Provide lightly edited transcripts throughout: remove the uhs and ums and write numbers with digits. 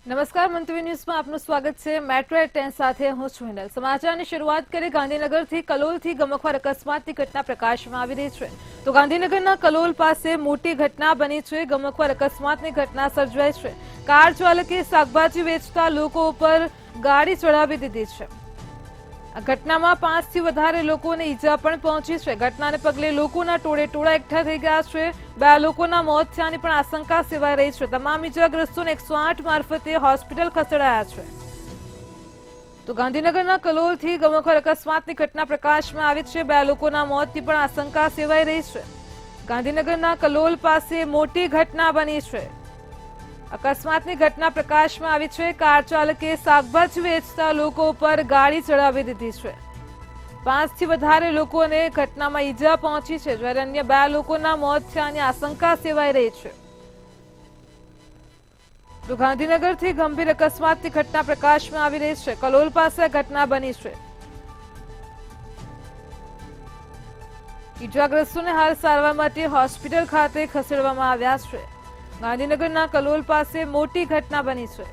નમસ્કાર મંતવ્ય ન્યૂઝમાં આપનું સ્વાગત છે। મેટ્રો એટ 10 સાથે હું છું હિનલ। સમાચારની શરૂઆત કરી ગાંધીનગરથી કલોલથી ગમખ્વાર અકસ્માતની ઘટના પ્રકાશમાં આવી રહી છે। તો ગાંધીનગરના કલોલ પાસે મોટી ઘટના બની છે। ગમખ્વાર અકસ્માતની ઘટના સર્જાઈ છે। કાર ચાલકે શાકભાજી વેચતા લોકો ઉપર ગાડી ચડાવી દીધી છે। આ ઘટનામાં 5 થી વધારે લોકોને ઈજા પણ પહોંચી છે। ઘટનાને પગલે લોકોના ટોળેટોળા એકઠા થઈ ગયા છે। 2 લોકોના મોત થયાની પણ આશંકા સેવાઈ રહી છે। તમામ ઈજાગ્રસ્તોને 108 મારફતે હોસ્પિટલ ખસેડાયા છે। તો ગાંધીનગરના કલોલથી ગમખ્વાર અકસ્માતની ઘટના પ્રકાશમાં આવી છે। 2 લોકોના મોતની પણ આશંકા સેવાઈ રહી છે। ગાંધીનગરના કલોલ પાસે મોટી ઘટના બની છે। અકસ્માતની ઘટના પ્રકાશમાં આવી છે। કાર ચાલકે શાકભાજી વેચતા લોકો પર ગાડી ચડાવી દીધી છે। 5 થી વધારે લોકોને ઘટનામાં ઈજા પહોંચી છે, જ્યારે અન્ય 2 લોકોના મોત થયાની આશંકા સેવાઈ રહી છે। તો ગાંધીનગરથી ગંભીર અકસ્માતની ઘટના પ્રકાશમાં આવી રહી છે। કલોલ પાસે ઘટના બની છે। ઈજાગ્રસ્તોને હાલ સારવાર માટે હોસ્પિટલ ખાતે ખસેડવામાં આવ્યા છે। ગાંધીનગરના કલોલ પાસે મોટી ઘટના બની છે।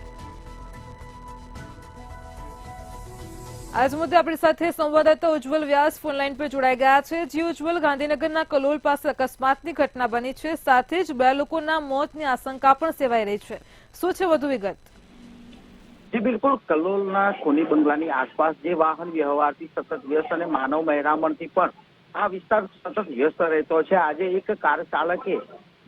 આજ મુદ્દે આપણી સાથે સંવાદદાતા ઉજ્જવલ વ્યાસ ફોનલાઈન પર જોડાઈ ગયા છે। જી ઉજ્જવલ, ગાંધીનગરના કલોલ પાસે અકસ્માતની ઘટના બની છે, સાથે જ 2 લોકોના મોતની આશંકા પણ સેવાઈ રહી છે। શું છે વધુ વિગત? જી બિલકુલ, કલોલના ખોની બંગલાની આસપાસ જે વાહન વ્યવહારથી સતત વ્યસ્ત અને માનવ મહેરામણથી પણ આ વિસ્તાર સતત વ્યસ્ત રહેતો છે। આજે એક કાર ચાલકે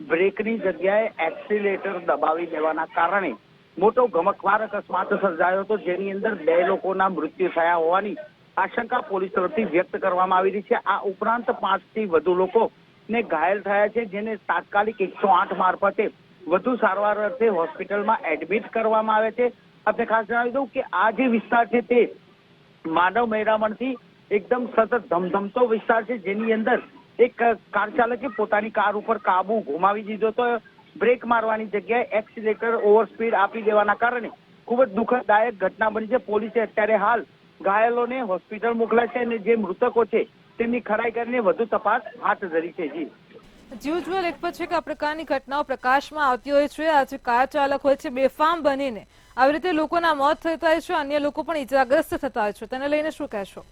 બ્રેકની જગ્યાએ એક્સિલેટર દબાવી દેવાના કારણે મોટો ગમખ્વાર અકસ્માત સર્જાયો હતો, જેની અંદર 2 લોકોના મૃત્યુ થયા હોવાની આશંકા પોલીસ તરફથી વ્યક્ત કરવામાં આવી રહી છે। આ ઉપરાંત 5 થી વધુ લોકોને ઘાયલ થયા છે, જેને તાત્કાલિક 108 મારફતે વધુ સારવાર અર્થે હોસ્પિટલમાં એડમિટ કરવામાં આવે છે। આપણે ખાસ જણાવી દઉં કે આ જે વિસ્તાર છે તે માનવ મહેરામણથી એકદમ સતત ધમધમતો વિસ્તાર છે, જેની અંદર એક કાર ચાલકે પોતાની કાર ઉપર કાબુ ગુમાવી દીધો હતો। બ્રેક મારવાની જગ્યાએ એક્સિલેટર ઓવરસ્પીડ આપી દેવાના કારણે ખૂબ જ દુઃખદાયક ઘટના બની છે। પોલીસે અત્યારે હાલ ઘાયલોને હોસ્પિટલ મોકલ્યા છે અને જે મૃતકો છે તેમની ખરાઈ કરીને વધુ તપાસ હાથ ધરી છે। જી ઉજ્જવલ, એક પછી એક આ પ્રકારની ઘટનાઓ પ્રકાશમાં આવતી હોય છે। આજે કાર ચાલક હોય છે બેફામ બનીને આવી રીતે લોકોના મોત થતા હોય છે, અન્ય લોકો પણ ઈજાગ્રસ્ત થતા હોય છે, તેને લઈને શું કહેશો?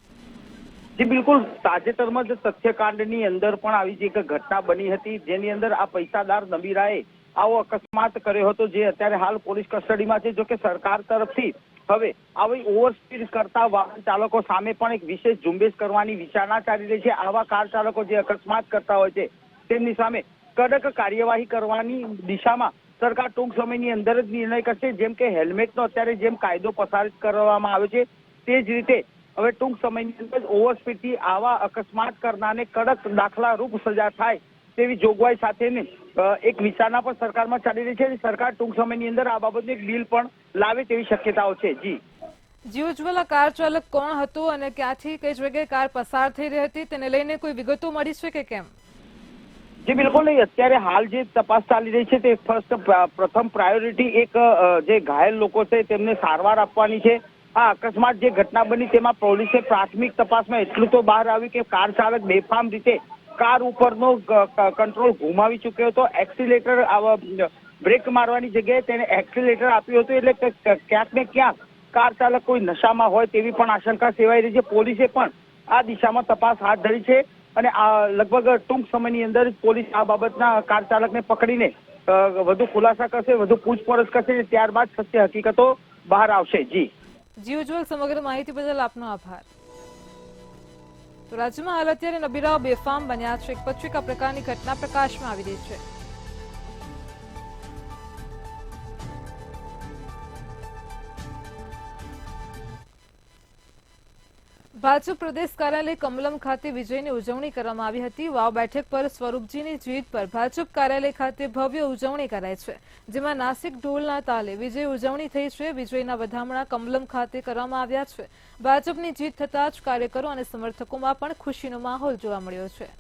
જી બિલકુલ, તાજેતરમાં જ તથ્યકાંડની અંદર પણ આવી જ એક ઘટના બની હતી, જેની અંદર આ પૈસાદાર નબીરાએ આવો અકસ્માત કર્યો હતો, જે અત્યારે હાલ પોલીસ કસ્ટડીમાં છે। જો કે સરકાર તરફથી હવે આવી ઓવરસ્પીડ કરતા વાહન ચાલકો સામે પણ એક વિશેષ ઝુંબેશ કરવાની વિચારણા ચાલી રહી છે। આવા કાર ચાલકો જે અકસ્માત કરતા હોય છે તેમની સામે કડક કાર્યવાહી કરવાની દિશામાં સરકાર ટૂંક સમયની અંદર જ નિર્ણય કરશે। જેમ કે હેલ્મેટનો અત્યારે જેમ કાયદો પસાર કરવામાં આવે છે, તે જ રીતે હવે ટૂંક સમયની અંદર ઓવરસ્પીડથી આવા અકસ્માત કરનારને કડક દાખલારૂપ સજા થાય તેવી જોગવાઈ સાથેની એક વિચારણા પણ સરકારમાં ચાલી રહી છે। સરકાર ટૂંક સમયની અંદર આ બાબતનું એક બિલ પણ લાવે તેવી શક્યતાઓ છે। જી ઉજ્જવલ, આ કાર ચાલક કોણ હતો અને ક્યાંથી કઈ જગ્યાએ કાર પસાર થઈ રહી હતી, તેને લઈને કોઈ વિગતો મળી છે કે કેમ? જી બિલકુલ નહીં, અત્યારે હાલ જે તપાસ ચાલી રહી છે તે પ્રથમ પ્રાયોરિટી એક જે ઘાયલ લોકો છે તેમને સારવાર આપવાની છે। આ અકસ્માત જે ઘટના બની તેમાં પોલીસે પ્રાથમિક તપાસમાં એટલું તો બહાર આવ્યું કે કાર ચાલક બેફામ રીતે કાર ઉપરનો કંટ્રોલ ગુમાવી ચૂક્યો હતો। એક્સિલેટર બ્રેક મારવાની જગ્યાએ તેને એક્સિલેટર આપ્યું હતું, એટલે ક્યાંક ને ક્યાંક કાર ચાલક કોઈ નશામાં હોય તેવી પણ આશંકા સેવાઈ રહી છે। પોલીસે પણ આ દિશામાં તપાસ હાથ ધરી છે અને લગભગ ટૂંક સમયની અંદર પોલીસ આ બાબતના કાર ચાલકને પકડીને વધુ ખુલાસા કરશે, વધુ પૂછપરછ કરશે, ત્યારબાદ સત્ય હકીકતો બહાર આવશે। જી ઉજ્જવલ, સમગ્ર માહિતી બદલ આપનો આભાર। તો રાજ્યમાં હાલ અત્યારે નબીરાઓ બેફામ બન્યા છે। એક પછી એક આ પ્રકારની ઘટના પ્રકાશમાં આવી રહી છે। ભાજપ પ્રદેશ કાર્યાલય કમલમ ખાતે વિજયની ઉજવણી કરવામાં આવી હતી। વાવ બેઠક પર સ્વરૂપજીની જીત પર ભાજપ કાર્યાલય ખાતે ભવ્ય ઉજવણી કરાઈ છે, જેમાં નાસિક ઢોલના તાલે વિજય ઉજવણી થઈ છે। વિજયના વધામણા કમલમ ખાતે કરવામાં આવ્યા છે। ભાજપની જીત થતાં જ કાર્યકરો અને સમર્થકોમાં પણ ખુશીનો માહોલ જોવા મળ્યો છે।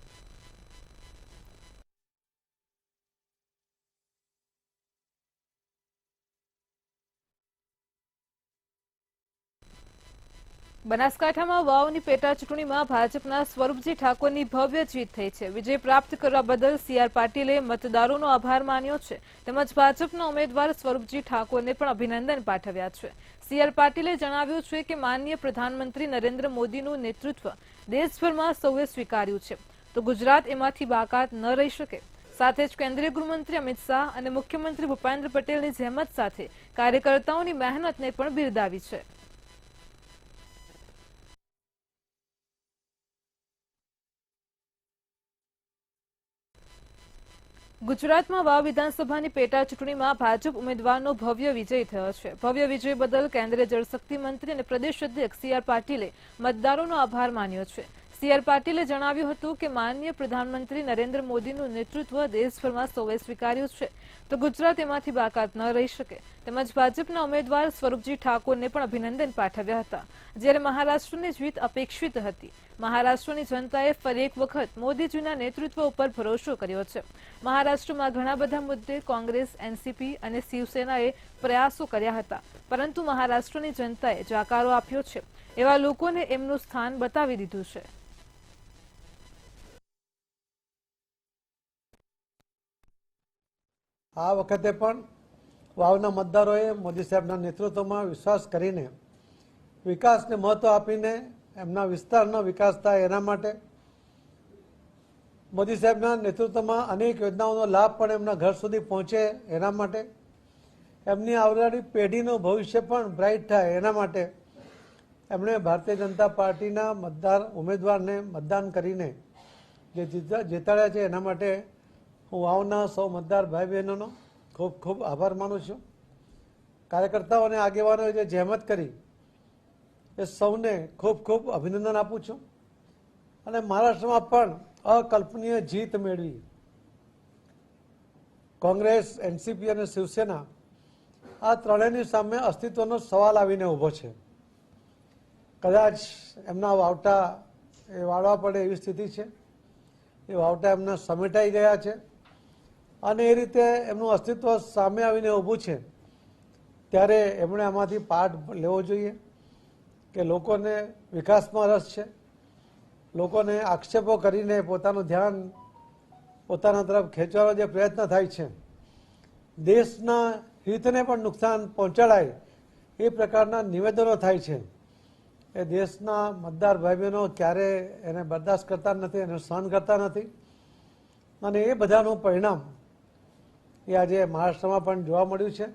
બનાસકાંઠામાં વાવની પેટા ચૂંટણીમાં ભાજપના સ્વરૂપજી ઠાકોરની ભવ્ય જીત થઈ છે. વિજય પ્રાપ્ત કરવા બદલ સીઆર પાટીલે મતદારોનો આભાર માન્યો છે. તેમજ ભાજપના ઉમેદવાર સ્વરૂપજી ઠાકોરને પણ અભિનંદન પાઠવ્યા છે. સીઆર પાટીલે જણાવ્યું છે કે માનનીય પ્રધાનમંત્રી નરેન્દ્ર મોદીનું નેતૃત્વ દેશભરમાં સૌએ સ્વીકાર્યું છે, તો ગુજરાત એમાંથી બાકાત ન રહી શકે. સાથે જ કેન્દ્રીય ગૃહમંત્રી અમિત શાહ અને મુખ્યમંત્રી ભૂપેન્દ્ર પટેલની જહેમત સાથે કાર્યકર્તાઓની મહેનતને પણ બિરદાવી છે. ગુજરાતમાં વાવ વિધાનસભાની પેટા ચૂંટણીમાં ભાજપ ઉમેદવારનો ભવ્ય વિજય થયો છે. ભવ્ય વિજય બદલ કેન્દ્રીય જળશક્તિ મંત્રી અને પ્રદેશ અધ્યક્ષ સીઆર પાટીલે મતદારોનો આભાર માન્યો છે. સીઆર પાટીલે જણાવ્યું હતું કે માનનીય પ્રધાનમંત્રી નરેન્દ્ર મોદીનું નેતૃત્વ દેશભરમાં સૌએ સ્વીકાર્યું છે, તો ગુજરાત એમાંથી બાકાત ન રહી શકે. તેમજ ભાજપના ઉમેદવાર સ્વરૂપજી ઠાકોરને પણ અભિનંદન પાઠવ્યા હતા. જ્યારે મહારાષ્ટ્રની જીત અપેક્ષિત હતી. મહારાષ્ટ્રની જનતાએ ફરી એક વખત મોદીજીના નેતૃત્વ ઉપર ભરોસો કર્યો છે. મહારાષ્ટ્રમાં ઘણા બધા મુદ્દે કોંગ્રેસ, એનસીપી અને શિવસેનાએ પ્રયાસો કર્યા હતા, પરંતુ મહારાષ્ટ્રની જનતાએ જાકારો આપ્યો છે. એવા લોકોને એમનું સ્થાન બતાવી દીધું છે. આ વખતે પણ વાવના મતદારોએ મોદી સાહેબના નેતૃત્વમાં વિશ્વાસ કરીને વિકાસને મહત્વ આપીને એમના વિસ્તારનો વિકાસ થાય એના માટે મોદી સાહેબના નેતૃત્વમાં અનેક યોજનાઓનો લાભ પણ એમના ઘર સુધી પહોંચે એના માટે, એમની આવનારી પેઢીનું ભવિષ્ય પણ બ્રાઇટ થાય એના માટે એમણે ભારતીય જનતા પાર્ટીના મતદાર ઉમેદવારને મતદાન કરીને જે જીતાડ્યા છે એના માટે હું વાવના સૌ મતદાર ભાઈ બહેનોનો ખૂબ ખૂબ આભાર માનું છું. કાર્યકર્તાઓ અને આગેવાનોએ જે જહેમત કરી એ સૌને ખૂબ ખૂબ અભિનંદન આપું છું. અને મહારાષ્ટ્રમાં પણ અકલ્પનીય જીત મેળવી કોંગ્રેસ, એનસીપી અને શિવસેના આ ત્રણેયની સામે અસ્તિત્વનો સવાલ આવીને ઊભો છે. કદાચ એમના વાવટા એ વાળવા પડે એવી સ્થિતિ છે. એ વાવટા એમના સમેટાઈ ગયા છે અને એ રીતે એમનું અસ્તિત્વ સામે આવીને ઊભું છે. ત્યારે એમણે આમાંથી પાઠ લેવો જોઈએ કે લોકોને વિકાસમાં રસ છે. લોકોને આક્ષેપો કરીને પોતાનું ધ્યાન પોતાના તરફ ખેંચવાનો જે પ્રયત્ન થાય છે, દેશના હિતને પણ નુકસાન પહોંચાડાય એ પ્રકારના નિવેદનો થાય છે, એ દેશના મતદાર ભાઈ બહેનો ક્યારે એને બરદાસ્ત કરતા નથી, એને સહન કરતા નથી. અને એ બધાનું પરિણામ એ આજે મહારાષ્ટ્રમાં પણ જોવા મળ્યું છે.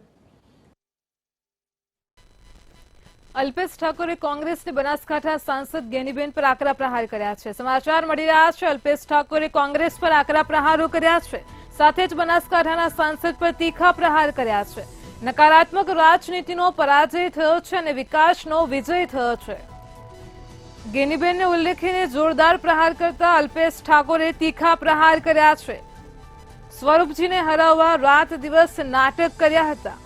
અલ્પેશ ઠાકોરે કોંગ્રેસની બનાસકાંઠા સાંસદ ગેનીબેન પર આકરા પ્રહાર કર્યા છે. સમાચાર મળી રહ્યા છે અલ્પેશ ઠાકોરે કોંગ્રેસ પર આકરા પ્રહારો કર્યા છે. સાથે જ બનાસકાંઠાના સાંસદ પર તીખા પ્રહાર કર્યા છે. નકારાત્મક રાજનીતિનો પરાજય થયો છે અને વિકાસનો વિજય થયો છે. ગેનીબેનને ઉલ્લેખીને જોરદાર પ્રહાર કરતા અલ્પેશ ઠાકોરે તીખા પ્રહાર કર્યા છે. સ્વરૂપજીને હરાવવા રાત દિવસ નાટક કર્યા હતા.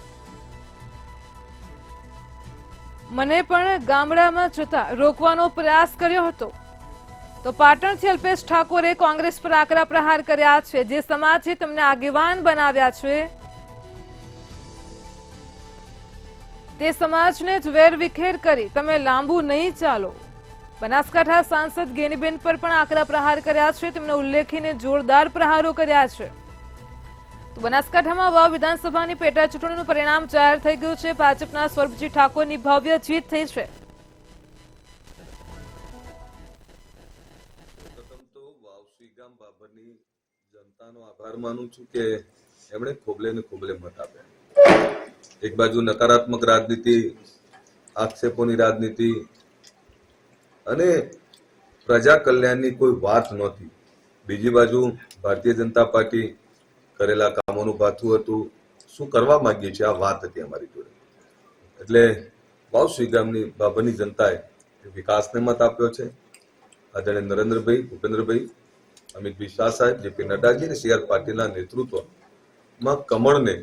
મને પણ ગામડામાં જતા રોકવાનો પ્રયાસ કર્યો હતો. તો પાટણથી અલ્પેશ ઠાકોરે કોંગ્રેસ પર આકરા પ્રહાર કર્યા છે. જે સમાજે તમને આગેવાન બનાવ્યા છે તે સમાજને જ વેરવિખેર કરી તમે લાંબુ નહીં ચાલો. બનાસકાંઠા સાંસદ ગેનીબેન પર પણ આકરા પ્રહાર કર્યા છે. તેમને ઉલ્લેખીને જોરદાર પ્રહારો કર્યા છે. તો બનાસકાંઠામાં વાવ વિધાનસભાની પેટા ચૂંટણીનું પરિણામ જાહેર થઈ ગયું છે. ભાજપના સ્વરૂપજી ઠાકોરની ભવ્ય જીત થઈ છે. પ્રથમ તો વાવસી ગામ બાબરની જનતાનો આભાર માનું છું કે એમણે ખોબલે ને ખોબલે મત આપ્યા. એક બાજુ નકારાત્મક રાજનીતિ, આક્ષેપોની રાજનીતિ અને પ્રજા કલ્યાણની કોઈ વાત નહોતી. બીજી બાજુ ભારતીય જનતા પાર્ટી કરેલા કામોનું પાથું હતું, શું કરવા માંગીએ છીએ આ વાત હતી અમારી જોડે. એટલે વાવસી ગામની બાબરની જનતાએ વિકાસને મત આપ્યો છે. આદરણીય નરેન્દ્રભાઈ, ભૂપેન્દ્રભાઈ, અમિતભાઈ શાહ સાહેબ, જેપી નડ્ડાજી અને સીઆર પાટીલના નેતૃત્વમાં કમળને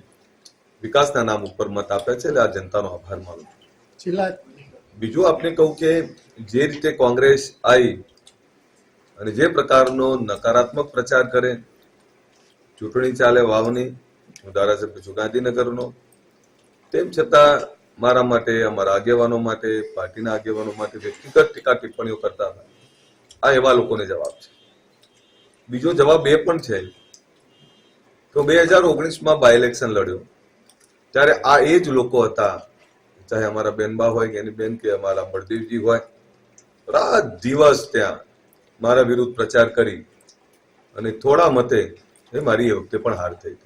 વિકાસના નામ ઉપર મત આપ્યા છે. એટલે આ જનતાનો આભાર માનું છું. બીજું આપણે કહું કે જે રીતે કોંગ્રેસ આવી અને જે પ્રકારનો નકારાત્મક પ્રચાર કરે, ચૂંટણી ચાલે વાવની, હું ધારાસભ્ય છું ગાંધીનગરનો, તેમ છતાં મારા માટે, અમારા આગેવાનો માટે, પાર્ટીના આગેવાનો માટે વ્યક્તિગત ટીકા ટિપ્પણીઓ કરતા હતા, આ એવા લોકોને જવાબ છે. બીજો જવાબ એ પણ છે તો 2019માં બાય ઇલેક્શન લડ્યો ત્યારે આ એ જ લોકો હતા, ચાહે અમારા બેનબા હોય એની બેન કે અમારા બળદેવજી હોય, રાત દિવસ ત્યાં મારા વિરુદ્ધ પ્રચાર કરી અને થોડા મતે એ મારી એ વખતે પણ હાર થઈ.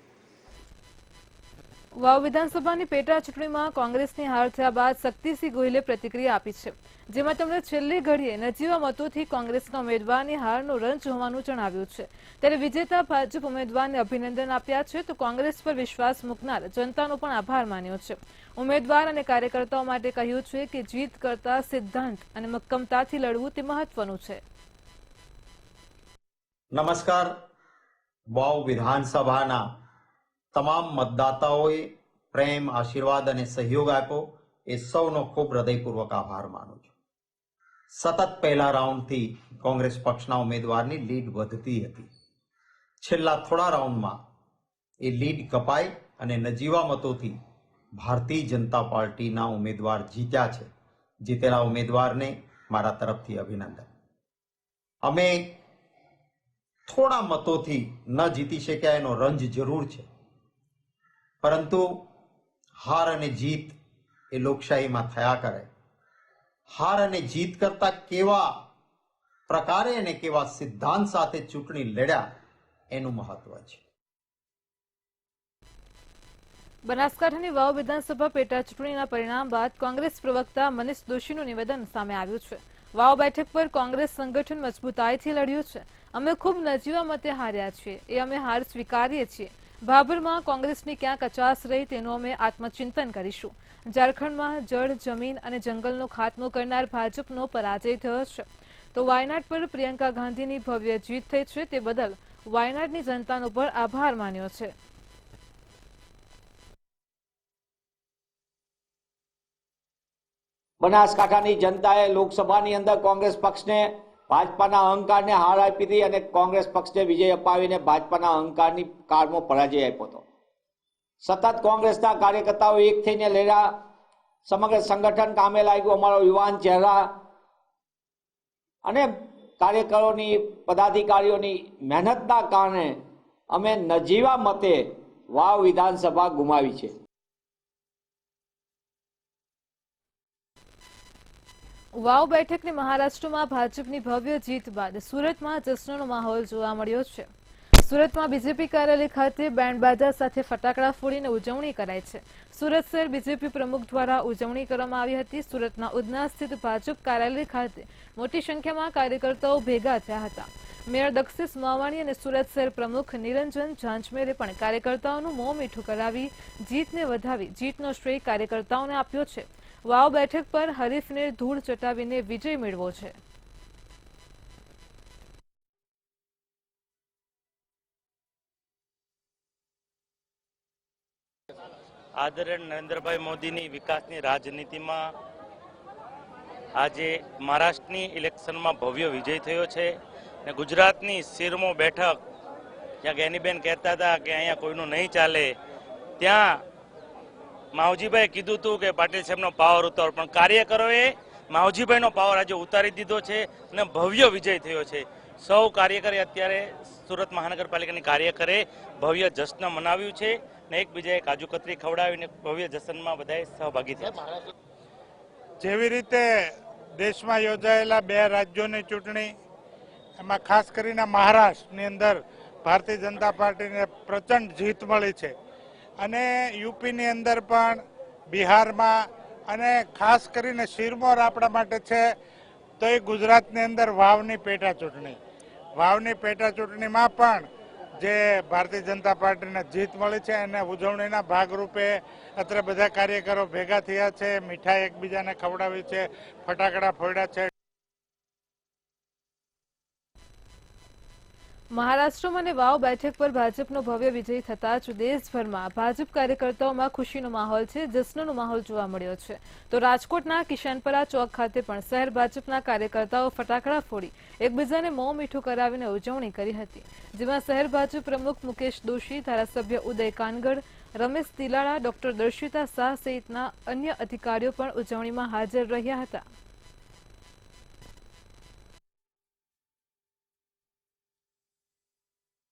વાવ વિધાનસભાની પેટા ચૂંટણીમાં કોંગ્રેસની હાર થયા બાદ શક્તિસિંહ ગોહિલે પ્રતિક્રિયા આપી છે, જેમાં તેમણે છેલ્લી ઘડીએ નજીવા મતોથી કોંગ્રેસના ઉમેદવારની હારનો રંજ હોવાનું જણાવ્યું છે. ત્યારે વિજેતા ભાજપ ઉમેદવારને અભિનંદન આપ્યા છે તો કોંગ્રેસ પર વિશ્વાસ મૂકનાર જનતાનો પણ આભાર માન્યો છે. ઉમેદવાર અને કાર્યકર્તાઓ માટે કહ્યું છે કે જીત કરતા સિદ્ધાંત અને મક્કમતાથી લડવું તે મહત્વનું છે. નમસ્કાર. વાવ વિધાનસભાના તમામ મતદાતાઓએ પ્રેમ, આશીર્વાદ અને સહયોગ આપ્યો એ સૌનો ખૂબ હૃદયપૂર્વક આભાર માનું છું. સતત પહેલા રાઉન્ડથી કોંગ્રેસ પક્ષના ઉમેદવારની લીડ વધતી હતી. છેલ્લા થોડા રાઉન્ડમાં એ લીડ કપાઈ અને નજીવા મતોથી ભારતીય જનતા પાર્ટીના ઉમેદવાર જીત્યા છે. જીતેલા ઉમેદવારને મારા તરફથી અભિનંદન. અમે થોડા મતોથી ન જીતી શક્યા એનો રંજ જરૂર છે, પરંતુ હાર અને જીત એ લોકશાહીમાં થયા કરે. હાર અને જીત કરતા કેવા પ્રકારે અને કેવા સિદ્ધાંત સાથે ચૂંટણી લડ્યા એનું મહત્વ છે. બનાસકાંઠાની વાવ વિધાનસભા પેટા ચૂંટણીના પરિણામ બાદ કોંગ્રેસ પ્રવક્તા મનીષ દોશીનું નિવેદન સામે આવ્યું છે. વાવ બેઠક પર કોંગ્રેસ સંગઠન મજબૂતાઈથી લડ્યું છે. અમે ખૂબ નજીવા મતે હાર્યા છીએ, એ અમે હાર સ્વીકારીએ છીએ. ભાભરમાં કોંગ્રેસની ક્યાં કચાશ રહી તેનું અમે આત્મચિંતન કરીશું. ઝારખંડમાં જળ, જમીન અને જંગલનો ખાત્મો કરનાર ભાજપનો પરાજય થયો છે તો વાયનાડ પર પ્રિયંકા ગાંધીની ભવ્ય જીત થઈ છે, તે બદલ વાયનાડની જનતાનો પણ આભાર માન્યો છે. બનાસકાંઠાની જનતાએ લોકસભાની અંદર કોંગ્રેસ પક્ષને ભાજપાના અહંકારને હાર આપી હતી અને કોંગ્રેસ પક્ષને વિજય અપાવીને ભાજપાના અહંકારની કાળમાં પરાજય આપ્યો હતો. સતત કોંગ્રેસના કાર્યકર્તાઓ એક થઈને લડ્યા, સમગ્ર સંગઠન કામે લાગ્યું. અમારો યુવાન ચહેરા અને કાર્યકરોની, પદાધિકારીઓની મહેનતના કારણે અમે નજીવા મતે વાવ વિધાનસભા ગુમાવી છે. વાવ બેઠકની મહારાષ્ટ્રમાં ભાજપની ભવ્ય જીત બાદ સુરતમાં જશ્નનો માહોલ જોવા મળ્યો છે. સુરતમાં બીજેપી કાર્યાલય ખાતે બેન્ડ બાજા સાથે ફટાકડા ફોડીને ઉજવણી કરાઈ છે. સુરત શહેર બીજેપી પ્રમુખ દ્વારા ઉજવણી કરવામાં આવી હતી. સુરતના ઉધના સ્થિત ભાજપ કાર્યાલય ખાતે મોટી સંખ્યામાં કાર્યકર્તાઓ ભેગા થયા હતા. મેયર દક્ષિસ માવાણી અને સુરત શહેર પ્રમુખ નિરંજન ઝાંઝમેરે પણ કાર્યકર્તાઓનું મોં મીઠું કરાવી જીતને વધાવી જીતનો શ્રેય કાર્યકર્તાઓને આપ્યો છે. વાવ બેઠક પર હરીફને ધૂળ ચટાવીને વિજય મેળવ્યો છે. આદરણીય નરેન્દ્રભાઈ મોદીની વિકાસની રાજનીતિમાં આજે મહારાષ્ટ્રની ઇલેક્શનમાં ભવ્ય વિજય થયો છે અને ગુજરાતની સિરમો બેઠક જ્યાં જ્ઞાનીબેન કહેતા હતા કે અહીંયા કોઈનું નહીં ચાલે, ત્યાં માવજીભાઈ કીધું હતું કે પાટીલ સાહેબનો પાવર ઉતારો, પણ કાર્યકરોએ માવજીભાઈનો પાવર આજે ઉતારી દીધો છે અને ભવ્ય વિજય થયો છે. સૌ કાર્યકરે અત્યારે સુરત મહાનગરપાલિકાની કાર્યકરે ભવ્ય જશ્ન મનાવ્યું છે અને એકબીજાએ કાજુ કતરી ખવડાવીને ભવ્ય જશ્નમાં બધાએ સહભાગી થયા. જેવી રીતે દેશમાં યોજાયેલા 2 રાજ્યોની ચૂંટણી, એમાં ખાસ કરીને મહારાષ્ટ્રની અંદર ભારતીય જનતા પાર્ટીને પ્રચંડ જીત મળી છે અને યુપીની અંદર પણ, બિહારમાં અને ખાસ કરીને શિરમોર આપણા માટે છે તો એ ગુજરાતની અંદર વાવની પેટા ચૂંટણી. વાવની પેટા ચૂંટણીમાં પણ જે ભારતીય જનતા પાર્ટીને જીત મળી છે અને ઉજવણીના ભાગરૂપે અત્યારે બધા કાર્યકરો ભેગા થયા છે, મીઠાઈ એકબીજાને ખવડાવી છે, ફટાકડા ફોડ્યા છે. મહારાષ્ટ્રમાં અને વાવ બેઠક પર ભાજપનો ભવ્ય વિજય થતા જ દેશભરમાં ભાજપ કાર્યકર્તાઓમાં ખુશીનો માહોલ છે, જશ્નનો માહોલ જોવા મળ્યો છે. તો રાજકોટના કિશનપરા ચોક ખાતે પણ શહેર ભાજપના કાર્યકર્તાઓ ફટાકડા ફોડી એકબીજાને મોં મીઠું કરાવીને ઉજવણી કરી હતી, જેમાં શહેર ભાજપ પ્રમુખ મુકેશ દોશી, ધારાસભ્ય ઉદય કાનગડ, રમેશ દિલાળા, ડોક્ટર દર્શિતા શાહ સહિતના અન્ય અધિકારીઓ પણ ઉજવણીમાં હાજર રહ્યા હતા.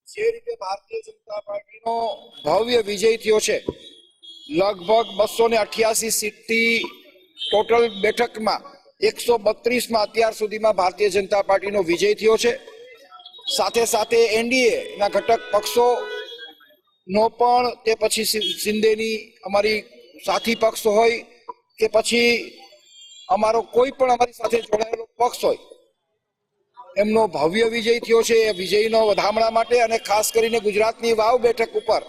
જે રીતે ભારતીય જનતા પાર્ટીનો ભવ્ય વિજય થયો છે, લગભગ 288 સીટથી ટોટલ બેઠકમાં 132માં અત્યાર સુધીમાં ભારતીય જનતા પાર્ટીનો વિજય થયો છે. સાથે સાથે એનડીએ ના ઘટક પક્ષો નો પણ, તે પછી શિંદેની અમારી સાથી પક્ષ હોય કે પછી અમારો કોઈ પણ અમારી સાથે જોડાયેલો પક્ષ હોય, એમનો ભવ્ય વિજય થયો છે. એ વિજયનો વધામણા માટે અને ખાસ કરીને ગુજરાતની વાવ બેઠક ઉપર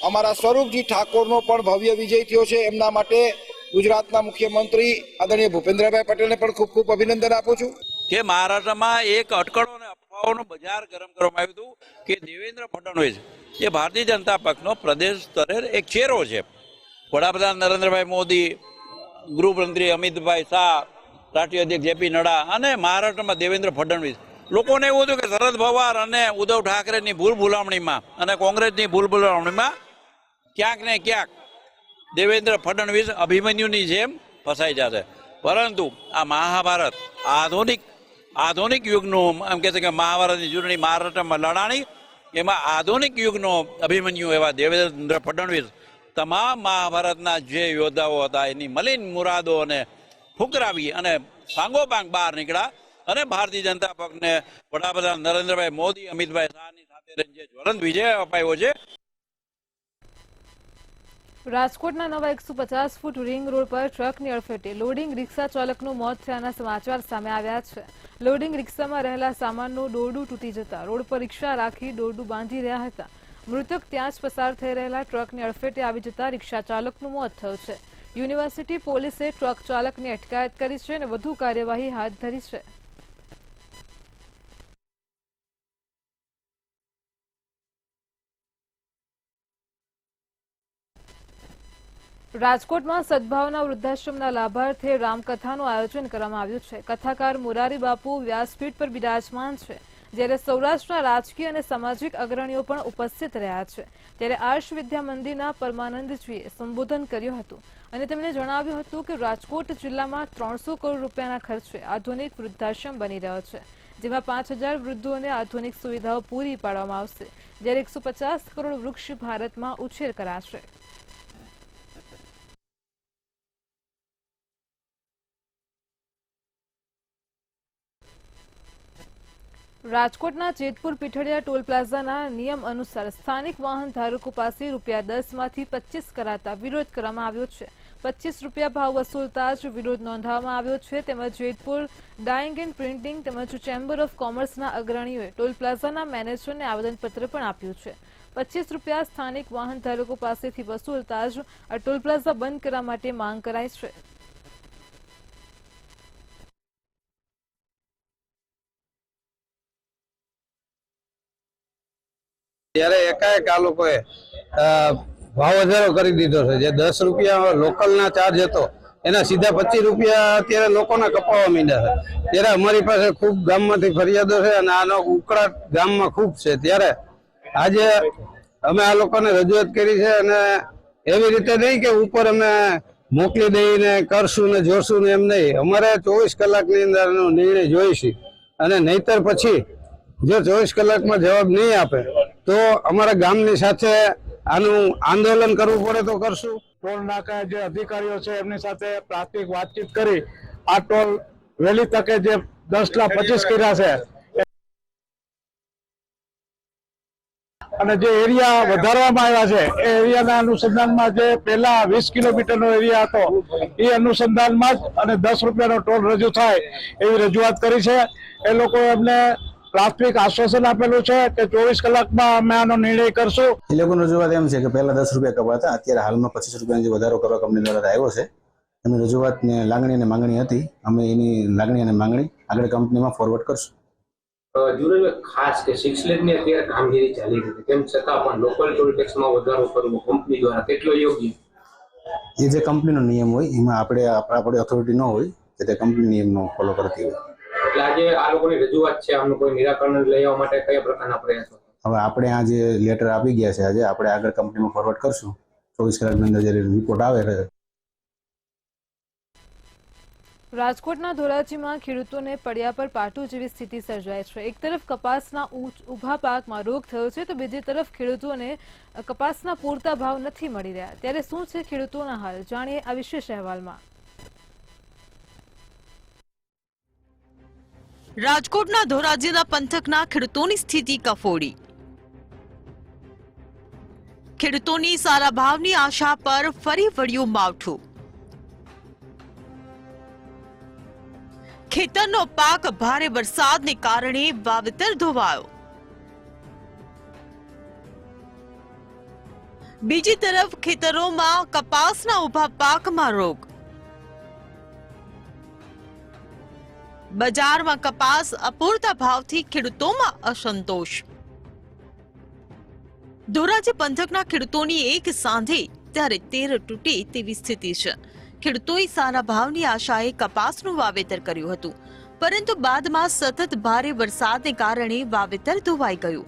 અમારા સ્વરૂપજી ઠાકોરનો પણ ભવ્ય વિજય થયો છે. એમના માટે ગુજરાતના મુખ્યમંત્રી આદરણીય ભૂપેન્દ્રભાઈ પટેલને પણ ખૂબ ખૂબ અભિનંદન આપું છું. કે મહારાષ્ટ્રમાં એક અટકળો અને અફવાઓનું બજાર ગરમ કરવામાં આવ્યું હતું કે દેવેન્દ્ર ફડણવીસ એ ભારતીય જનતા પક્ષનો પ્રદેશ સ્તરે એક ચહેરો છે. વડાપ્રધાન નરેન્દ્રભાઈ મોદી, ગૃહમંત્રી અમિતભાઈ શાહ, રાષ્ટ્રીય અધ્યક્ષ જેપી નડ્ડા અને મહારાષ્ટ્રમાં દેવેન્દ્ર ફડણવીસ. લોકોને એવું હતું કે શરદ પવાર અને ઉદ્ધવ ઠાકરેની ભૂલભુલામણીમાં અને કોંગ્રેસની ભૂલભુલામણીમાં ક્યાંક ને ક્યાંક દેવેન્દ્ર ફડણવીસ અભિમન્યુની જેમ ફસાઈ જશે. પરંતુ આ મહાભારત આધુનિક યુગનું, એમ કહે છે કે મહાભારતની ચૂંટણી મહારાષ્ટ્રમાં લડાણી, એમાં આધુનિક યુગનો અભિમન્યુ એવા દેવેન્દ્ર ફડણવીસ તમામ મહાભારતના જે યોદ્ધાઓ હતા એની મલિન મુરાદોને ફૂંકરાવી અને સાંગોપાંગ બહાર નીકળ્યા અને ભારતીય જનતા પક્ષને વડાપ્રધાન નરેન્દ્રભાઈ મોદી, અમિતભાઈ શાહની સાથે જે જ્વલંત વિજય અપાયો છે. રાજકોટના નવા 150 ફૂટ રિંગ રોડ પર ટ્રકની અડફેટે લોડિંગ રિક્ષા ચાલકનું મોત થયાના સમાચાર સામે આવ્યા છે. લોડિંગ રિક્ષામાં રહેલા સામાનનું દોરડું તૂટી જતા રોડ પર રિક્ષા રાખી દોરડું બાંધી રહ્યા હતા. મૃતક ત્યાં જ પસાર થઈ રહેલા ટ્રકની અડફેટે આવી જતા રિક્ષા ચાલકનું મોત થયું છે. યુનિવર્સિટી પોલીસે ટ્રક ચાલકની અટકાયત કરી છે અને વધુ કાર્યવાહી હાથ ધરી છે. રાજકોટમાં સદભાવના વૃદ્ધાશ્રમના લાભાર્થે રામકથાનું આયોજન કરવામાં આવ્યું છે. કથાકાર મોરારી બાપુ વ્યાસપીઠ પર બિરાજમાન છે, જ્યારે સૌરાષ્ટ્રના રાજકીય અને સામાજિક અગ્રણીઓ પણ ઉપસ્થિત રહ્યા છે. ત્યારે આર્ષ વિદ્યા મંદિરના પરમાનંદજીએ સંબોધન કર્યું હતું અને તેમણે જણાવ્યું હતું કે રાજકોટ જિલ્લામાં 300 કરોડ રૂપિયાના ખર્ચે આધુનિક વૃદ્ધાશ્રમ બની રહ્યો છે, જેમાં 5000 વૃદ્ધોને આધુનિક સુવિધાઓ પૂરી પાડવામાં આવશે, જ્યારે 150 કરોડ વૃક્ષ ભારતમાં ઉછેર કરાશે. રાજકોટના જેતપુર પીઠડિયા ટોલ પ્લાઝાના નિયમ અનુસાર સ્થાનિક વાહન ધારકો પાસે ₹10 માંથી 25 કરાતા વિરોધ કરવામાં આવ્યો છે. ₹25 ભાવ વસૂલતા જ વિરોધ નોંધવામાં આવ્યો છે. તેમજ જેતપુર ડાઇંગ એન્ડ પ્રિન્ટિંગ તેમજ ચેમ્બર ઓફ કોમર્સના અગ્રણીઓએ ટોલ પ્લાઝાના મેનેજરને આવેદનપત્ર પણ આપ્યું છે. ₹25 સ્થાનિક વાહન ધારકો પાસેથી વસૂલતા જ આ ટોલ પ્લાઝા બંધ કરવા માટે માંગ કરાઈ છે. ત્યારે એકાએક આ લોકોએ ભાવ વધારો કરી દીધો છે. જે ₹10 લોકલના ચાર્જ હતો એના સીધા ₹25 અત્યારે લોકોના કપાવવા માંડ્યા છે. ત્યારે અમારી પાસે ખૂબ ગામમાંથી ફરિયાદો છે અને આનો ઉકળાટ ગામમાં ખૂબ છે. ત્યારે આજે અમે આ લોકોને રજૂઆત કરી છે અને એવી રીતે નહીં કે ઉપર અમે મોકલી દઈને કરશું ને જોશું ને એમ નહીં. અમારે 24 કલાકની અંદર એનો નિર્ણય જોઈશે અને નહીતર પછી જો 24 કલાકમાં જવાબ નહીં આપે તો અમારા ગામની સાથે આનું આંદોલન કરવું પડે તો કરશું. ટોલ નાકા જે અધિકારીઓ છે એમની સાથે પ્રાથમિક વાતચીત કરી આ ટોલ વહેલી તકે જે 10,25,000 કર્યા છે અને જે એરિયા વધારવામાં આવ્યા છે એ એરિયાના અનુસંધાનમાં જે પહેલા 20 કિલોમીટરનો એરિયા હતો એ અનુસંધાનમાં જ અને ₹10નો ટોલ રજૂ થાય એવી રજૂઆત કરી છે. એ લોકો એમને પ્રાથમિક આશ્વાસન આપેલું છે કે 24 કલાકમાં અમે આનો નિર્ણય કરશું. એ લોકોની રજૂઆત એમ છે કે પહેલા ₹10 કપાતા, અત્યારે હાલમાં ₹25 જે વધારો કરવા કંપની દ્વારા આવ્યો છે. એમની રજૂઆતને લાગણી અને માંગણી હતી. અમે એની લાગણી અને માંગણી આગળ કંપનીમાં ફોરવર્ડ કરશું. ખાસ કે 6 લેનની અત્યારે કામગીરી ચાલી રહી છે, તેમ છતાં પણ લોકલ ટોલ ટેક્સમાં વધારો કરવો કંપની દ્વારા કેટલો યોગ્ય? એ જે કંપનીનો નિયમ હોય એમાં આપણે ઓથોરિટી ન હોય કે તે કંપની નિયમનો ફોલો કરતી હોય. એટલે આજે આ લોકોની રજૂઆત છે, આમનું કોઈ નિરાકરણ લઈ આવવા માટે કયા પ્રકારના પ્રયાસો? હવે આપણે આ જે લેટર આપી ગયા છે આજે આપણે આગળ કંપનીમાં ફોરવર્ડ કરશું. 24 કલાકની અંદર જ્યારે રિપોર્ટ આવે. રાજકોટના ધોરાજીમાં ખેડૂતોને પડ્યા પર પાટું જેવી સ્થિતિ સર્જાય છે. એક તરફ કપાસના ઊભા પાકમાં રોગ થયો છે તો બીજી તરફ ખેડૂતોને કપાસના પૂરતા ભાવ નથી મળી રહ્યા. ત્યારે શું છે ખેડૂતોના હાલ, જાણીએ આ વિશેષ અહેવાલમાં. રાજકોટના ધોરાજીના પંથકના ખેડૂતોની સ્થિતિ કફોડી. ખેડૂતોની સારા ભાવની આશા પર ફરી વળ્યું માવઠું. ખેતરનો પાક ભારે વરસાદને કારણે વાવેતર ધોવાયો. બીજી તરફ ખેતરોમાં કપાસના ઊભા પાકમાં રોગ. બજારમાં કપાસ અપૂરતા ભાવથી ખેડૂતોમાં અસંતોષ. ધોરાજી પંથકના ખેડૂતોની એક સાંધે ત્યારે 13 તૂટે તેવી સ્થિતિ છે. ખેડૂતોએ સારા ભાવની આશાએ કપાસનું વાવેતર કર્યું હતું, પરંતુ બાદમાં સતત ભારે વરસાદને કારણે વાવેતર ધોવાઈ ગયું.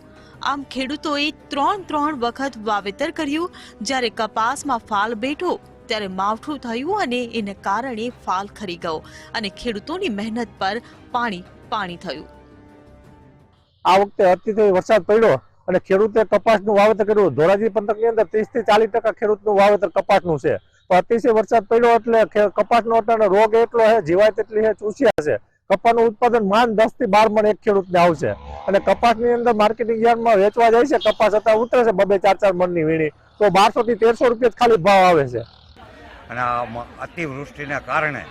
આમ ખેડૂતોએ 3 વખત વાવેતર કર્યું. જ્યારે કપાસમાં ફાલ બેઠો ત્યારે માવઠું થયું અને એને કારણે ફાલ ખરી ગયો અને ખેડૂતોની મહેનત પર પાણી થયું. આ વખતે અતિશય વરસાદ પડ્યો અને ખેડૂતે કપાસનું વાવેતર કર્યું. ધોરાજી પંથકની અંદર 30 થી 40% ખેડૂતનું વાવેતર કપાસનું છે. અતિશય વરસાદ પડ્યો એટલે કપાસનો અત્યારે રોગ એટલો છે, જીવાય તેટલી છે, ચૂસ્યા છે. કપાસનું ઉત્પાદન માંડ 10 થી 12 મણ એક ખેડૂતને આવશે અને કપાસની અંદર માર્કેટિંગ યાર્ડમાં વેચવા જાય છે. કપાસ અત્યારે ઉતરે છે 2-4 મણની વીણી, તો 1200 થી 1300 રૂપિયા ખાલી ભાવ આવે છે. અને અતિવૃષ્ટિના કારણે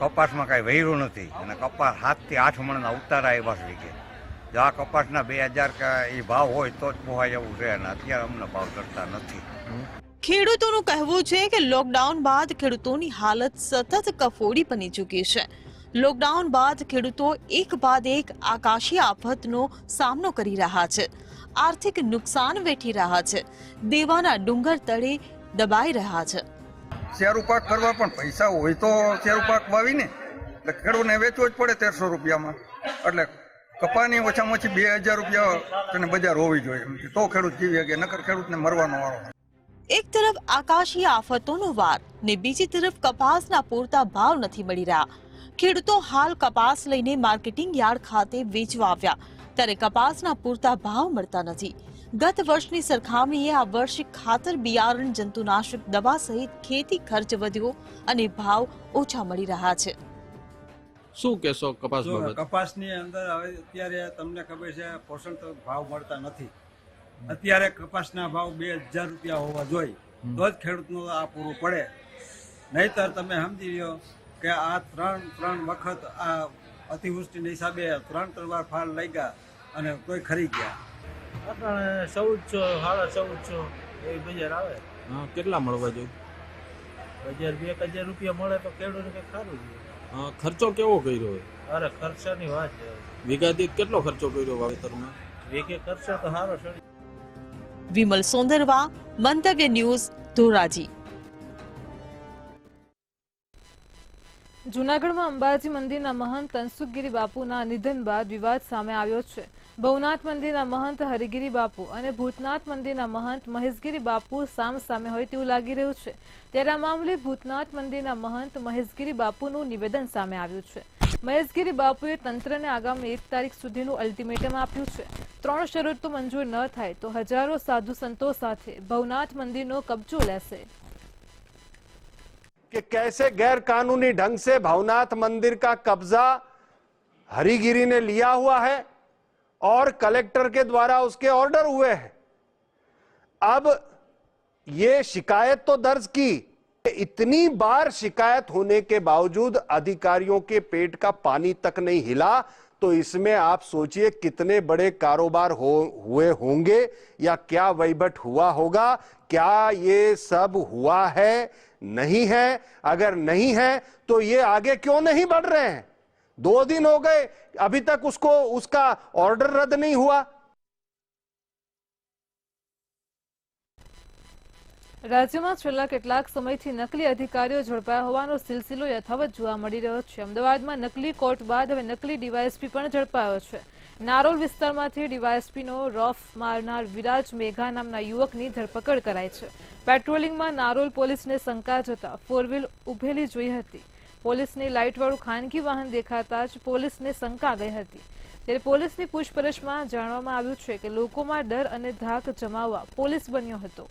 કપાસમાં કાંઈ વહેરું નથી અને કપાસ 7 થી 8 મણના ઉતારા એ બસ વીઘે. જો આ કપાસના 2000 એ ભાવ હોય તો જ પોહાય એવું છે અને અત્યારે અમને ભાવ કરતા નથી. ખેડૂતોનું કહેવું છે કે લોકડાઉન બાદ ખેડૂતોની હાલત સતત કફોડી બની ચૂકી છે. લોકડાઉન બાદ ખેડૂતો એક બાદ એક આકાશી આફતનો સામનો કરી રહ્યા છે. આર્થિક નુકસાન વેઠી રહ્યા છે. દેવાના ડુંગર તળે દબાઈ રહ્યા છે. શેરું પાક કરવા પણ પૈસા હોય તો શેરું પાક વાવીને એટલે ખેડૂતને વેચવો જ પડે 1300 રૂપિયામાં. એટલે કપાની ઓછામાં ઓછી 2000 રૂપિયા તેને બજાર હોવી જોઈએ તો ખેડૂત જીવી શકે, નકર ખેડૂતને મરવાનો વારો. એક તરફ આકાશી આફતોનો વાર ને બીજી તરફ કપાસના પૂરતા ભાવ નથી મળી રહ્યા. ખેડૂતો હાલ કપાસ લઈને માર્કેટિંગ યાર્ડ ખાતે વેચવા આવ્યા ત્યારે કપાસના પૂરતા ભાવ મળતા નથી. ગત વર્ષની સરખામણીએ આ વર્ષે ખાતર, બિયારણ, જંતુનાશક દવા સહિત ખેતી ખર્ચ વધ્યો અને ભાવ ઓછા મળી રહ્યા છે. શું કહેશો કપાસ બાબત? કપાસની અંદર હવે અત્યારે તમને ખબર છે પોષણ ભાવ મળતા નથી. અત્યારે કપાસના ભાવ 2000 રૂપિયા હોવા જોઈએ તો જ ખેડૂતનું આ પૂરું પડે. નહીતર તમે સમજી લો કે આ ત્રણ વખત આ અતિવૃષ્ટિના હિસાબે 3 વાર ફાલ લઈ ગયા અને કોઈ ખરી ગયા. આપણે 1400, 1450 એવી બજાર આવે. કેટલા મળવા જોઈએ? બજાર 2000 રૂપિયા મળે તો ખેડૂતને કંઈક સારું છે. ખર્ચો કેવો કર્યો? અરે ખર્ચાની વાત છે. વીઘા દીઠ કેટલો ખર્ચો કર્યો વાવેતરમાં? વીઘે ખર્ચો તો સારો છે. વિમલ સોંદરવા, મંતવ્ય ન્યૂઝ, ધોરાજી. જૂનાગઢમાં અંબાજી મંદિરના મહંત તનસુખગીરી બાપુના નિધન બાદ વિવાદ સામે આવ્યો છે. ભવનાથ મંદિરના મહંત હરિગીરી બાપુ અને ભૂતનાથ મંદિરના મહંત મહેશગીરી બાપુ સામે હોય તેવું લાગી રહ્યું છે. ત્યારે આ મામલે ભૂતનાથ મંદિરના મહંત મહેશગીરી બાપુનું નિવેદન સામે આવ્યું છે. મહેશગીરી બાપુએ તંત્રને આગામી 1 તારીખ સુધીનું અલ્ટિમેટમ આપ્યું છે. 3 શરતો મંજૂર ન થાય તો હજારો સાધુ સંતો સાથે ભવનાથ મંદિરનો કબજો લેશે. कि कैसे गैर कानूनी ढंग से भवनाथ मंदिर का कब्जा हरिगिरी ने लिया हुआ है और कलेक्टर के द्वारा उसके ऑर्डर हुए हैं. अब ये शिकायत तो दर्ज की, इतनी बार शिकायत होने के बावजूद अधिकारियों के पेट का पानी तक नहीं हिला तो इसमें आप सोचिए कितने बड़े कारोबार हुए होंगे या क्या वहीवट हुआ होगा. क्या ये सब हुआ है? नहीं है. अगर नहीं है तो ये आगे क्यों नहीं बढ़ रहे हैं? 2 दिन हो गए अभी तक उसका ऑर्डर रद्द नहीं हुआ. રાજ્યમાં છેલ્લા કેટલાક સમયથી નકલી અધિકારીઓ ઝડપાયા હોવાનો સિલસિલો યથાવત જોવા મળી રહ્યો છે. અમદાવાદમાં નકલી કોર્ટ બાદ હવે નકલી ડીવાયએસપી પણ ઝડપાયો છે. નારોલ વિસ્તારમાંથી ડીવાયએસપીનો રોફ મારનાર વિરાજ મેઘા નામના યુવકની ધરપકડ કરાઈ છે. પેટ્રોલિંગમાં નારોલ પોલીસને શંકા જતા 4 વ્હીલ ઉભેલી જોઈ હતી. પોલીસની લાઇટવાળું ખાનગી વાહન દેખાતા જ પોલીસને શંકા ગઈ હતી. ત્યારે પોલીસની પૂછપરછમાં જાણવામાં આવ્યું છે કે લોકોમાં ડર અને ધાક જમાવવા પોલીસ બન્યો હતો.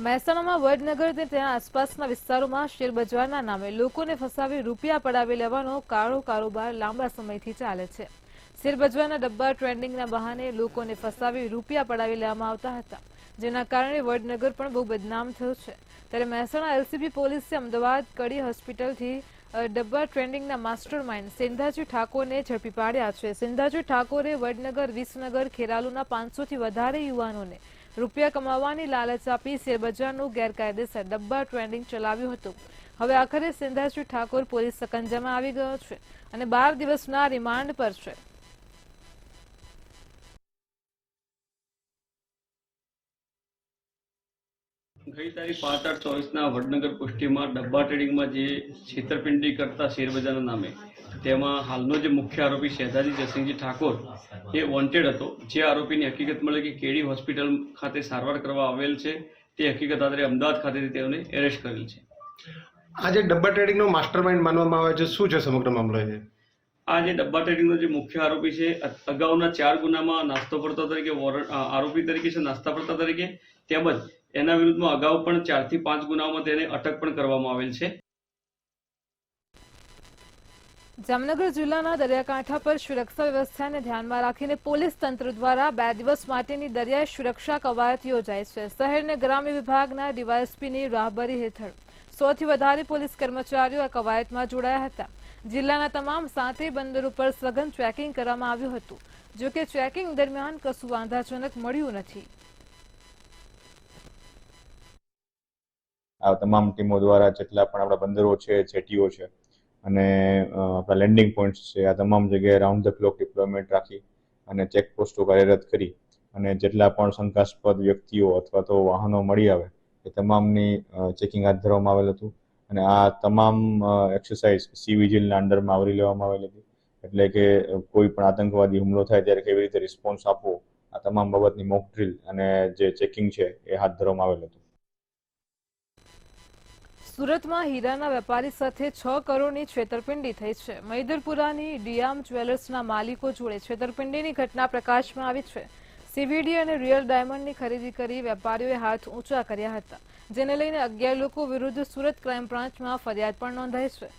મહેસાણામાં વડનગર અને તેના આસપાસના વિસ્તારોમાં શેરબજારના નામે લોકોને ફસાવી રૂપિયા પડાવી લેવાનો કાળો કારોબાર લાંબા સમયથી ચાલે છે. શેરબજારના ડબ્બા ટ્રેન્ડિંગના બહાને લોકોને ફસાવી રૂપિયા પડાવી લેવામાં આવતા હતા, જેના કારણે વડનગર પણ બહુ બદનામ થયું છે. ત્યારે મહેસાણા એલસીબી પોલીસે અમદાવાદ કડી હોસ્પિટલથી ડબ્બા ટ્રેન્ડિંગના માસ્ટર માઇન્ડ સેંધાજી ઠાકોરને ઝડપી પાડ્યા છે. સેંધાજી ઠાકોરે વડનગર, વિસનગર, ખેરાલુના 500થી વધારે યુવાનોને રૂપિયા કમાવાની લાલચ આપી શેરબજારનું ગેરકાયદેસર ડબ્બા ટ્રેન્ડિંગ ચલાવ્યું હતું. હવે આખરે સેંધાજી ઠાકોર પોલીસ સકંજામાં આવી ગયો છે અને 12 દિવસના રિમાન્ડ પર છે. ગઈ તારીખ 5/8/24ના વડનગર પુષ્ટિમાં ડબ્બા ટ્રેડિંગમાં જે છેતરપિંડી કરતા શેરબજારના નામે તેમાં હાલનો જે મુખ્ય આરોપી શહેજાદી જયસિંહજી ઠાકોર એ વોન્ટેડ હતો. જે આરોપીની હકીકત મળે કે કેડી હોસ્પિટલ ખાતે સારવાર કરવા આવેલ છે, તે હકીકત આધારે અમદાવાદ ખાતેથી તેઓને એરેસ્ટ કરેલ છે. આ જે ડબ્બા ટ્રેડિંગનો માસ્ટર માઇન્ડ માનવામાં આવે છે, શું છે સમગ્ર મામલો? છે આ જે ડબ્બા ટ્રેડિંગનો જે મુખ્ય આરોપી છે, અગાઉના 4 ગુનામાં નાસ્તો પડતા તરીકે આરોપી તરીકે છે, નાસ્તા પડતા તરીકે, તેમજ એના વિરુદ્ધમાં અગાઉ પણ 4 થી 5 ગુનાઓમાં તેને અટક પણ કરવામાં આવેલ છે. જામનગર જિલ્લાના દરિયાકાંઠા પર સુરક્ષા વ્યવસ્થાને ધ્યાનમાં રાખીને પોલીસ તંત્ર દ્વારા 2 દિવસ માટેની દરિયાઈ સુરક્ષા કવાયત યોજાઈ છે. શહેર અને ગ્રામ્ય વિભાગના ડીવાયએસપીની રાહબરી હેઠળ 100થી વધારે પોલીસ કર્મચારીઓ આ કવાયતમાં જોડાયા હતા. જિલ્લાના તમામ 7 બંદરો પર સઘન ચેકિંગ કરવામાં આવ્યું હતું. જો કે ચેકિંગ દરમિયાન કશું વાંધાજનક મળ્યું નથી. આ તમામ ટીમો દ્વારા જેટલા પણ આપણા બંદરો છે, જેટીઓ છે અને આપણા લેન્ડિંગ પોઈન્ટ્સ છે, આ તમામ જગ્યાએ રાઉન્ડ ધ ક્લોક ડિપ્લોયમેન્ટ રાખી અને ચેકપોસ્ટો કાર્યરત કરી અને જેટલા પણ શંકાસ્પદ વ્યક્તિઓ અથવા તો વાહનો મળી આવે એ તમામની ચેકિંગ હાથ ધરવામાં આવેલ હતું. અને આ તમામ એક્સરસાઇઝ સી વિજિલના અંડરમાં આવરી લેવામાં આવેલી હતી. એટલે કે કોઈ પણ આતંકવાદી હુમલો થાય ત્યારે કેવી રીતે રિસ્પોન્સ આપવો, આ તમામ બાબતની મોક ડ્રીલ અને જે ચેકિંગ છે એ હાથ ધરવામાં આવેલ હતું. સુરતમાં હીરાના વેપારી સાથે 6 કરોડની છેતરપિંડી થઈ છે. મૈદરપુરાની ડિયામ જ્વેલર્સના માલિકો જોડે છેતરપિંડીની ઘટના પ્રકાશમાં આવી છે. સીવીડી અને રિયલ ડાયમંડની ખરીદી કરી વેપારીઓએ હાથ ઊંચા કર્યા હતા, જેને લઈને 11 લોકો વિરુદ્ધ સુરત ક્રાઇમ બ્રાન્ચમાં ફરિયાદ પણ નોંધાઈ છે.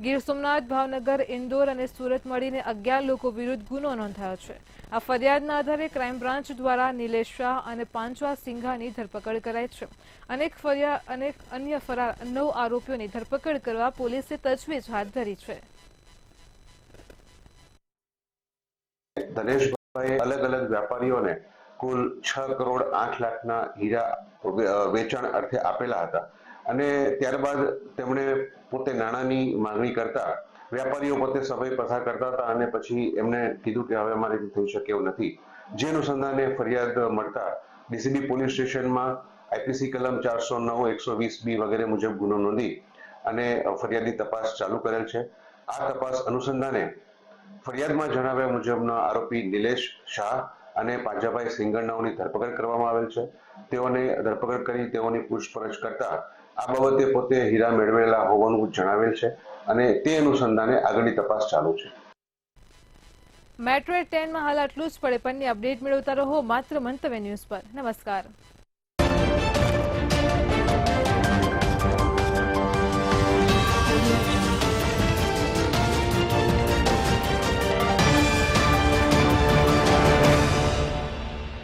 ગીર સોમનાથ, ભાવનગર, ઇન્દોર અને સુરત મળીને 11 લોકો વિરુદ્ધ ગુનો નોંધાયો છે. આ ફરિયાદના આધારે ક્રાઇમ બ્રાન્ચ દ્વારા નિલેશ શાહ અને પાંચવા સિંઘાની ધરપકડ કરાઈ છે. અનેક અન્ય ફરાર 9 આરોપીઓની ધરપકડ કરવા પોલીસે તજવીજ હાથ ધરી છે. ધનેશભાઈ અલગ અલગ વ્યાપારીઓને કુલ 6 કરોડ 8 લાખના હીરા વેચાણ અર્થે આપેલા હતા અને ત્યારબાદ તેમણે પોતે નાણાંની માંગણી કરતા વેપારીઓ પોતે સમય પસાર કરતા હતા અને પછી એમને કીધું કે હવે અમારેથી થઈ શકે એવું નથી. જે અનુસંધાને ફરિયાદ મળતા ડીસીબી પોલીસ સ્ટેશનમાં આઈપીસી કલમ 409, 120B વગેરે મુજબ ગુનો નોંધી અને ફરિયાદની તપાસ ચાલુ કરેલ છે. આ તપાસ અનુસંધાને ફરિયાદમાં જણાવ્યા મુજબના આરોપી નિલેશ શાહ અને પાંજાભાઈ સિંગરનાઓની ધરપકડ કરવામાં આવેલ છે. તેઓને ધરપકડ કરી તેઓની પૂછપરછ કરતા આ બાબતે પોતે હીરા મેળવેલા હોવાનું જણાવેલ છે અને તે અનુસંધાને આગળની તપાસ ચાલુ છે. મેટ્રો 10માં હાલ આટલું જ. પડે પણની અપડેટ મેળવતા રહો માત્ર મંતવ્ય ન્યૂઝ પર. નમસ્કાર.